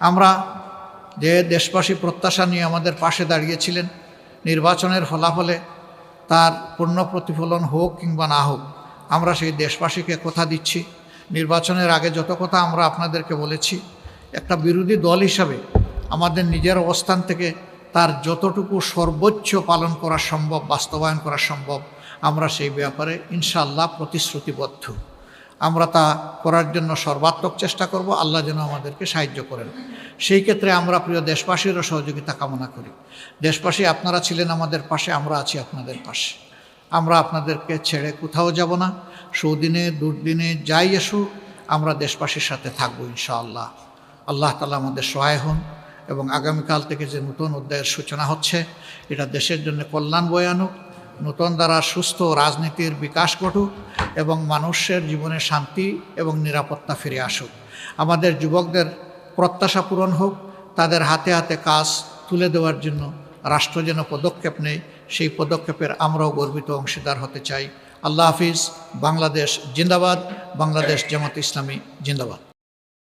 আমরা যে দেশবাসী প্রত্যাশা নিয়ে আমাদের পাশে দাঁড়িয়েছিলেন, নির্বাচনের ফলাফলে তার পূর্ণ প্রতিফলন হোক কিংবা না হোক, আমরা সেই দেশবাসীকে কথা দিচ্ছি, নির্বাচনের আগে যত কথা আমরা আপনাদেরকে বলেছি, একটা বিরোধী দল হিসাবে আমাদের নিজের অবস্থান থেকে তার যতটুকু সর্বোচ্চ পালন করা সম্ভব, বাস্তবায়ন করা সম্ভব, আমরা সেই ব্যাপারে ইনশাআল্লাহ প্রতিশ্রুতিবদ্ধ। আমরা তা করার জন্য সর্বাত্মক চেষ্টা করব। আল্লাহ যেন আমাদেরকে সাহায্য করেন। সেই ক্ষেত্রে আমরা প্রিয় দেশবাসীরও সহযোগিতা কামনা করি। দেশবাসী, আপনারা ছিলেন আমাদের পাশে, আমরা আছি আপনাদের পাশে। আমরা আপনাদেরকে ছেড়ে কোথাও যাব না। সুদিনে দুর্দিনে যাই আসুক, আমরা দেশবাসীর সাথে থাকবো ইনশাআল্লাহ। আল্লাহ তাআলা আমাদের সহায় হন এবং আগামীকাল থেকে যে নতুন অধ্যায়ের সূচনা হচ্ছে, এটা দেশের জন্য কল্যাণ বয়ে আনুক, নতুন দ্বারা সুস্থ রাজনীতির বিকাশ ঘটুক এবং মানুষের জীবনে শান্তি এবং নিরাপত্তা ফিরে আসুক। আমাদের যুবকদের প্রত্যাশা পূরণ হোক, তাদের হাতে হাতে কাজ তুলে দেওয়ার জন্য রাষ্ট্র যেন পদক্ষেপ নেয়, সেই পদক্ষেপের আমরাও গর্বিত অংশীদার হতে চাই। আল্লাহ হাফিজ। বাংলাদেশ জিন্দাবাদ। বাংলাদেশ জামাত ইসলামী জিন্দাবাদ।